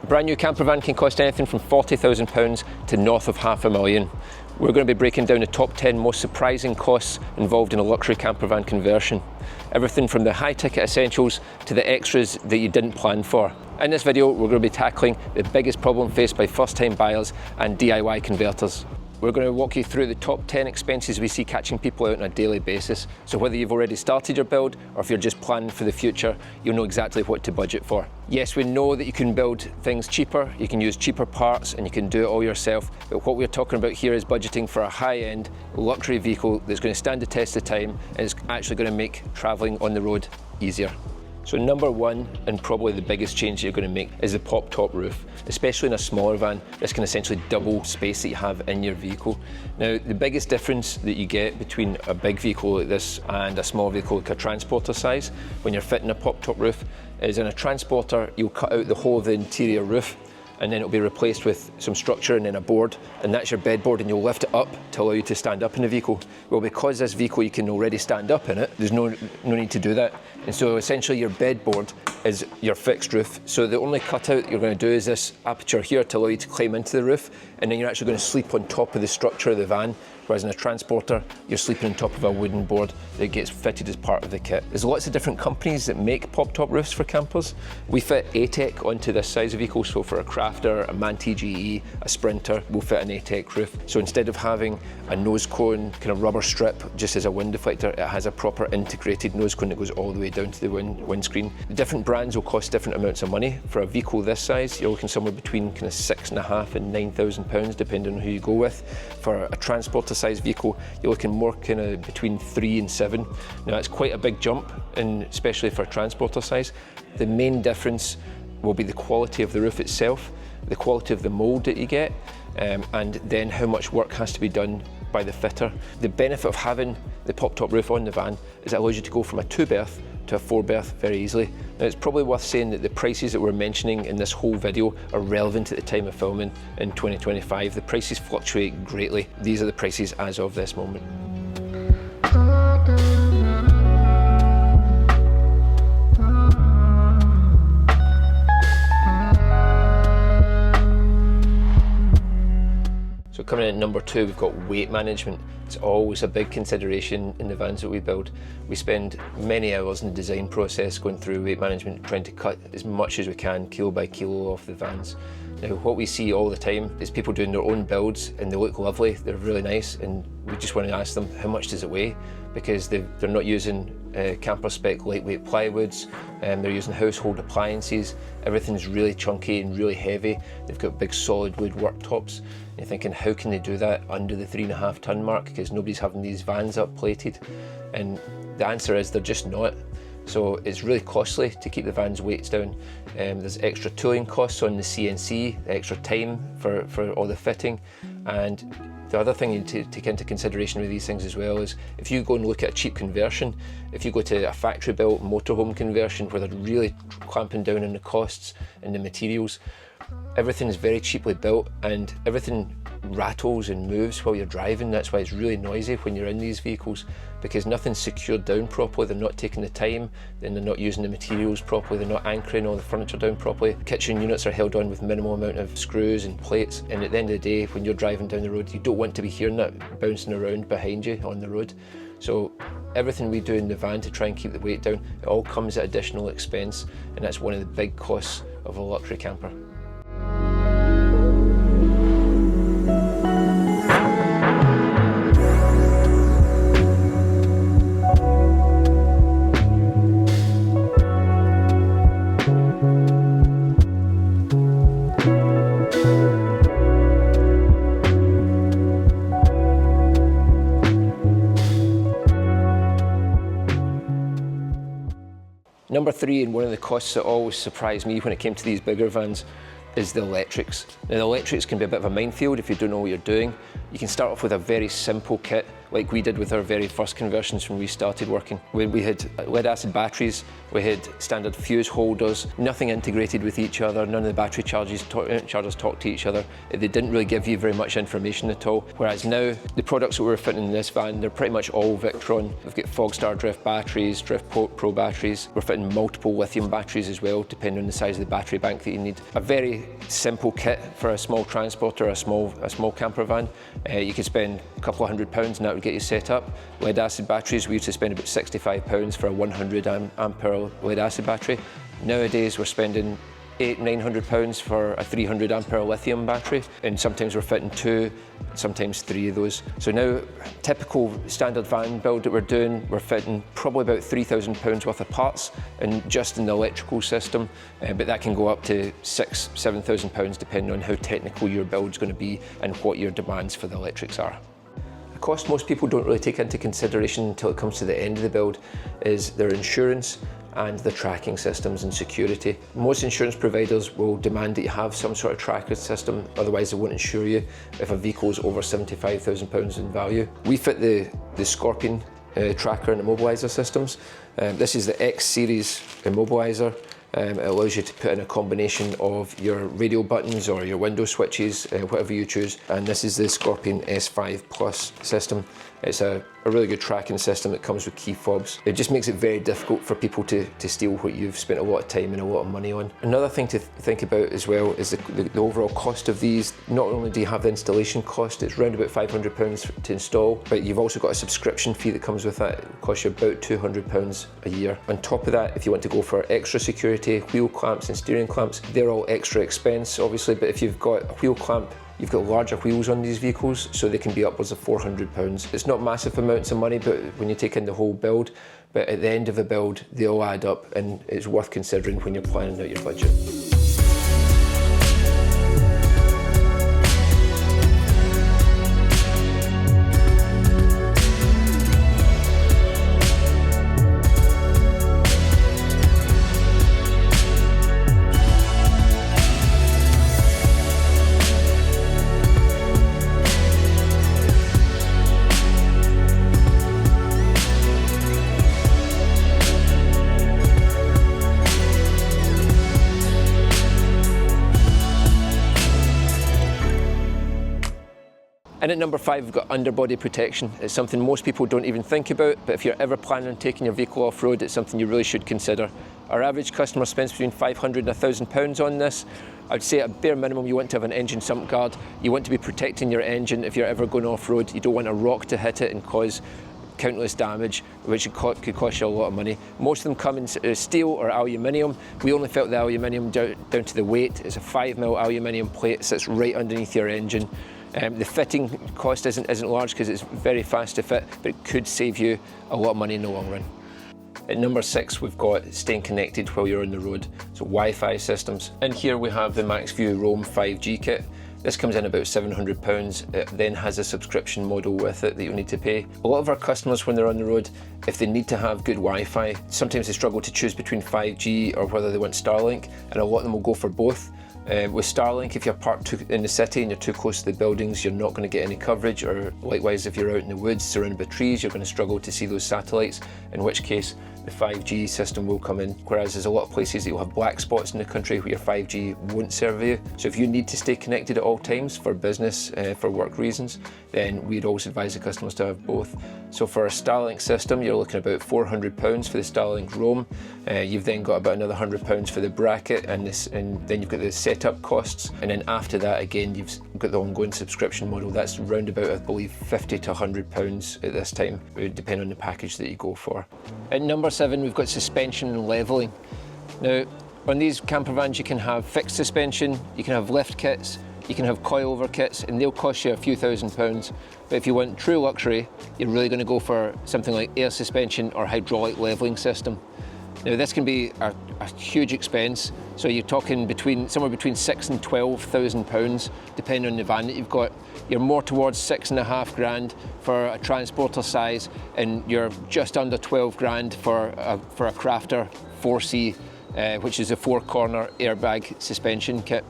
A brand new campervan can cost anything from £40,000 to north of £500,000. We're going to be breaking down the top 10 most surprising costs involved in a luxury campervan conversion. Everything from the high ticket essentials to the extras that you didn't plan for. In this video, we're going to be tackling the biggest problem faced by first time buyers and DIY converters. We're going to walk you through the top 10 expenses we see catching people out on a daily basis. So whether you've already started your build or if you're just planning for the future, you'll know exactly what to budget for. Yes, we know that you can build things cheaper, you can use cheaper parts and you can do it all yourself. But what we're talking about here is budgeting for a high-end luxury vehicle that's going to stand the test of time and is actually going to make traveling on the road easier. So number one, and probably the biggest change you're going to make, is the pop-top roof. Especially in a smaller van, this can essentially double space that you have in your vehicle. Now, the biggest difference that you get between a big vehicle like this and a small vehicle like a transporter size, when you're fitting a pop-top roof, is in a transporter, you'll cut out the whole of the interior roof, and then it'll be replaced with some structure and then a board, and that's your bed board, and you'll lift it up to allow you to stand up in the vehicle. Well, because this vehicle you can already stand up in it, there's no need to do that. And so essentially your bed board is your fixed roof. So the only cutout you're going to do is this aperture here to allow you to climb into the roof, and then you're actually going to sleep on top of the structure of the van. Whereas in a transporter, you're sleeping on top of a wooden board that gets fitted as part of the kit. There's lots of different companies that make pop-top roofs for campers. We fit ATEC onto this size of vehicle, so for a Crafter, a Manti GE, a Sprinter, we'll fit an ATEC roof. So instead of having a nose cone kind of rubber strip just as a wind deflector, it has a proper integrated nose cone that goes all the way down to the windscreen. The different brands will cost different amounts of money. For a vehicle this size, you're looking somewhere between kind of £6,500 and £9,000, depending on who you go with. For a transporter size vehicle, you're looking more kind of between 3 and 7. Now that's quite a big jump, and especially for a transporter size. The main difference will be the quality of the roof itself, the quality of the mould that you get, and then how much work has to be done by the fitter. The benefit of having the pop-top roof on the van is it allows you to go from a 2-berth to a 4-berth very easily. Now it's probably worth saying that the prices that we're mentioning in this whole video are relevant at the time of filming in 2025. The prices fluctuate greatly. These are the prices as of this moment. So coming in at number 2, we've got weight management. It's always a big consideration in the vans that we build. We spend many hours in the design process going through weight management, trying to cut as much as we can, kilo by kilo, off the vans. Now, what we see all the time is people doing their own builds, and they look lovely, they're really nice, and we just want to ask them, how much does it weigh? Because they're not using camper spec lightweight plywoods, they're using household appliances. Everything's really chunky and really heavy. They've got big solid wood worktops. You're thinking, how can they do that under the 3.5 ton mark? Because nobody's having these vans up plated. And the answer is they're just not. So it's really costly to keep the van's weights down. There's extra tooling costs on the CNC, extra time for all the fitting. And the other thing you need to take into consideration with these things as well is if you go and look at a cheap conversion, if you go to a factory built motorhome conversion where they're really clamping down on the costs and the materials, everything is very cheaply built and everything rattles and moves while you're driving. That's why it's really noisy when you're in these vehicles, because nothing's secured down properly. They're not taking the time, then they're not using the materials properly, they're not anchoring all the furniture down properly. Kitchen units are held on with minimal amount of screws and plates, and at the end of the day, when you're driving down the road, you don't want to be hearing that bouncing around behind you on the road. So everything we do in the van to try and keep the weight down, it all comes at additional expense, and that's one of the big costs of a luxury camper. Number 3, and one of the costs that always surprised me when it came to these bigger vans, is the electrics. Now the electrics can be a bit of a minefield if you don't know what you're doing. You can start off with a very simple kit like we did with our very first conversions when we started working. We had lead acid batteries, we had standard fuse holders, nothing integrated with each other, none of the battery chargers talk to each other. They didn't really give you very much information at all. Whereas now, the products that we're fitting in this van, they're pretty much all Victron. We've got Fogstar Drift batteries, Drift Pro batteries. We're fitting multiple lithium batteries as well, depending on the size of the battery bank that you need. A very simple kit for a small transporter, a small camper van. You could spend a couple of £100 and that would get you set up. Lead acid batteries, we used to spend about £65 for a 100 ampere lead acid battery. Nowadays we're spending £800–900 for a 300 ampere lithium battery, and sometimes we're fitting 2, sometimes 3 of those. So now, typical standard van build that we're doing, we're fitting probably about £3,000 worth of parts, and just in the electrical system, but that can go up to £6–7,000 depending on how technical your build's going to be and what your demands for the electrics are. A cost most people don't really take into consideration until it comes to the end of the build is their insurance and the tracking systems and security. Most insurance providers will demand that you have some sort of tracker system, otherwise they won't insure you if a vehicle is over £75,000 in value. We fit the Scorpion tracker and immobiliser systems. This is the X series immobiliser. It allows you to put in a combination of your radio buttons or your window switches, whatever you choose. And this is the Scorpion S5 Plus system. It's a really good tracking system that comes with key fobs. It just makes it very difficult for people to steal what you've spent a lot of time and a lot of money on. Another thing to think about as well is the overall cost of these. Not only do you have the installation cost, it's around about £500 to install, but you've also got a subscription fee that comes with that. It costs you about £200 a year. On top of that, if you want to go for extra security, wheel clamps and steering clamps, they're all extra expense obviously, but if you've got a wheel clamp, you've got larger wheels on these vehicles, so they can be upwards of £400. It's not massive amounts of money, but when you take in the whole build, but at the end of a build, they all add up, and it's worth considering when you're planning out your budget. And at number 5, we've got underbody protection. It's something most people don't even think about, but if you're ever planning on taking your vehicle off-road, it's something you really should consider. Our average customer spends between £500 and £1,000 on this. I'd say at bare minimum you want to have an engine sump guard. You want to be protecting your engine if you're ever going off-road. You don't want a rock to hit it and cause countless damage, which could cost you a lot of money. Most of them come in steel or aluminium. We only felt the aluminium down to the weight. It's a 5mm aluminium plate, sits right underneath your engine. The fitting cost isn't large because it's very fast to fit, but it could save you a lot of money in the long run. At number 6, we've got staying connected while you're on the road, so Wi-Fi systems. In here we have the MaxView Roam 5G kit. This comes in about £700. It then has a subscription model with it that you'll need to pay. A lot of our customers, when they're on the road, if they need to have good Wi-Fi, sometimes they struggle to choose between 5G or whether they want Starlink, and a lot of them will go for both. With Starlink, if you're parked in the city and you're too close to the buildings, you're not going to get any coverage, or likewise if you're out in the woods surrounded by trees, you're going to struggle to see those satellites, in which case the 5G system will come in. Whereas there's a lot of places that you'll have black spots in the country where your 5G won't serve you. So if you need to stay connected at all times for business, for work reasons, then we'd always advise the customers to have both. So for a Starlink system, you're looking at about £400 for the Starlink Roam. You've then got about another £100 for the bracket, and then you've got the setup costs. And then after that, again, you've got the ongoing subscription model. That's round about, I believe, £50 to £100 at this time, depending on the package that you go for. At number 7, we've got suspension and levelling. Now, on these camper vans, you can have fixed suspension, you can have lift kits, you can have coilover kits, and they'll cost you a few £1,000s. But if you want true luxury, you're really going to go for something like air suspension or hydraulic levelling system. Now, this can be a huge expense, so you're talking somewhere between £6,000 and £12,000, depending on the van that you've got. You're more towards £6,500 for a transporter size, and you're just under £12,000 for a Crafter 4C which is a 4-corner airbag suspension kit.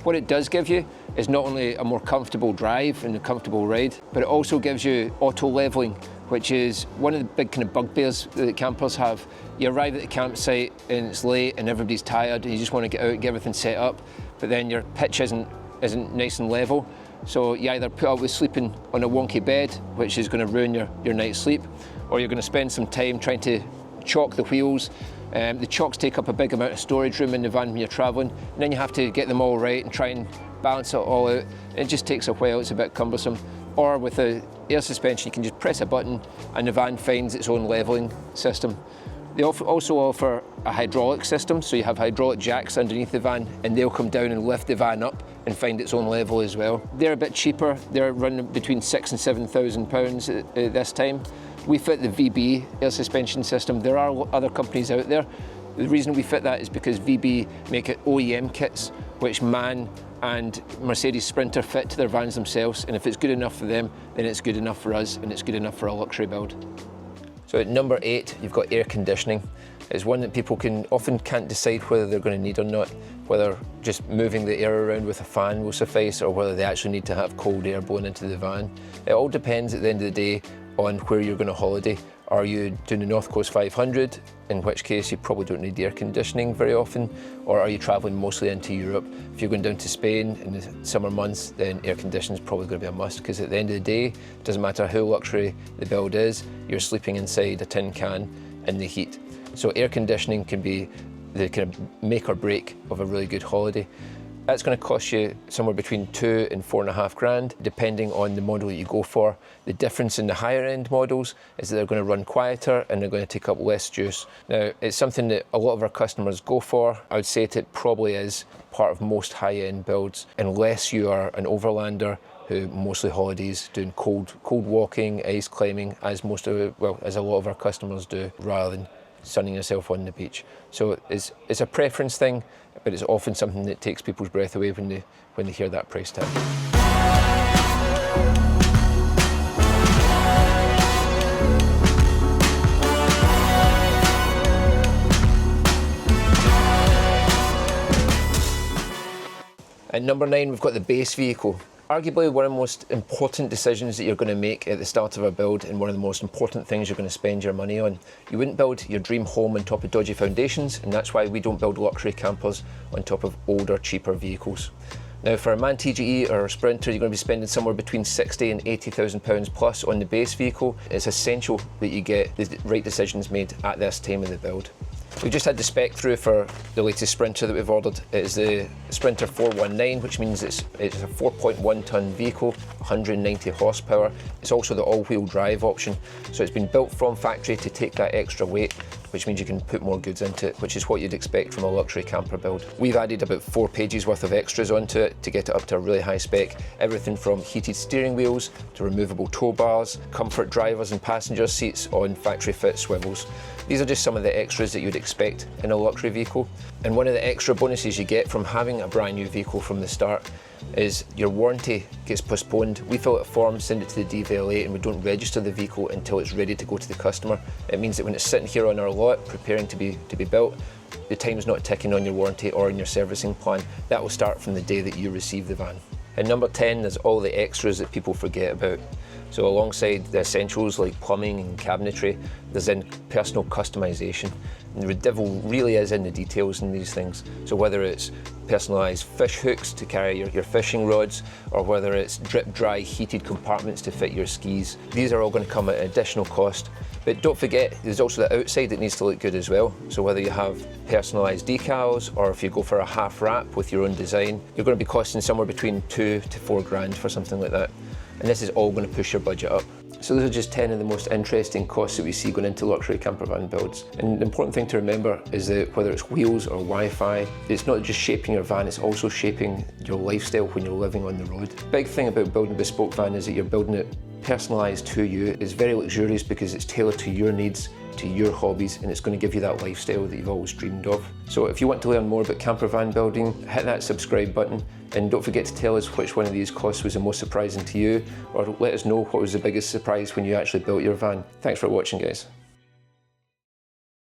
What it does give you is not only a more comfortable drive and a comfortable ride, but it also gives you auto leveling, which is one of the big kind of bugbears that campers have. You arrive at the campsite and it's late and everybody's tired and you just want to get out and get everything set up, but then your pitch isn't nice and level. So you either put up with sleeping on a wonky bed, which is going to ruin your night's sleep, or you're going to spend some time trying to chock the wheels. The chocks take up a big amount of storage room in the van when you're travelling, and then you have to get them all right and try and balance it all out. It just takes a while, it's a bit cumbersome. Or with the air suspension, you can just press a button and the van finds its own levelling system. They also offer a hydraulic system, so you have hydraulic jacks underneath the van and they'll come down and lift the van up and find its own level as well. They're a bit cheaper, they're running between £6,000 and £7,000 at this time. We fit the VB air suspension system. There are other companies out there. The reason we fit that is because VB make it OEM kits, which MAN and Mercedes Sprinter fit to their vans themselves, and if it's good enough for them, then it's good enough for us, and it's good enough for a luxury build. So at number 8, you've got air conditioning. It's one that people often can't decide whether they're going to need or not, whether just moving the air around with a fan will suffice or whether they actually need to have cold air blowing into the van. It all depends at the end of the day on where you're going to holiday. Are you doing the North Coast 500, in which case you probably don't need air conditioning very often, or are you travelling mostly into Europe? If you're going down to Spain in the summer months, then air conditioning is probably going to be a must, because at the end of the day, it doesn't matter how luxury the build is, you're sleeping inside a tin can in the heat. So air conditioning can be the kind of make or break of a really good holiday. That's going to cost you somewhere between £2,000 and £4,500, depending on the model that you go for. The difference in the higher end models is that they're going to run quieter and they're going to take up less juice. Now, it's something that a lot of our customers go for. I would say it probably is part of most high end builds, unless you are an overlander who mostly holidays doing cold walking, ice climbing, as a lot of our customers do, rather than sunning yourself on the beach. So it's a preference thing, but it's often something that takes people's breath away when they hear that price tag. At number 9, we've got the base vehicle. Arguably one of the most important decisions that you're going to make at the start of a build, and one of the most important things you're going to spend your money on. You wouldn't build your dream home on top of dodgy foundations, and that's why we don't build luxury campers on top of older, cheaper vehicles. Now, for a MAN TGE or a Sprinter, you're going to be spending somewhere between £60,000 and £80,000 plus on the base vehicle. It's essential that you get the right decisions made at this time of the build. We've just had the spec through for the latest Sprinter that we've ordered. It is the Sprinter 419, which means it's a 4.1 tonne vehicle, 190 horsepower. It's also the all-wheel drive option, so it's been built from factory to take that extra weight, which means you can put more goods into it, which is what you'd expect from a luxury camper build. We've added about 4 pages worth of extras onto it to get it up to a really high spec. Everything from heated steering wheels to removable tow bars, comfort drivers and passenger seats on factory fit swivels. These are just some of the extras that you'd expect in a luxury vehicle. And one of the extra bonuses you get from having a brand new vehicle from the start is your warranty gets postponed. We fill out a form, send it to the DVLA, and we don't register the vehicle until it's ready to go to the customer. It means that when it's sitting here on our lot, preparing to be built, the time's not ticking on your warranty or in your servicing plan. That will start from the day that you receive the van. And number 10, there's all the extras that people forget about. So alongside the essentials like plumbing and cabinetry, there's then personal customization. And the devil really is in the details in these things. So whether it's personalised fish hooks to carry your fishing rods, or whether it's drip dry heated compartments to fit your skis, these are all going to come at an additional cost. But don't forget, there's also the outside that needs to look good as well. So whether you have personalised decals, or if you go for a half wrap with your own design, you're going to be costing somewhere between £2,000 to £4,000 for something like that. And this is all going to push your budget up. So those are just 10 of the most interesting costs that we see going into luxury campervan builds. And the important thing to remember is that whether it's wheels or Wi-Fi, it's not just shaping your van, it's also shaping your lifestyle when you're living on the road. The big thing about building a bespoke van is that you're building it personalised to you. It's very luxurious because it's tailored to your needs, to your hobbies, and it's going to give you that lifestyle that you've always dreamed of. So if you want to learn more about campervan building, hit that subscribe button, and don't forget to tell us which one of these costs was the most surprising to you, or let us know what was the biggest surprise when you actually built your van. Thanks for watching, guys.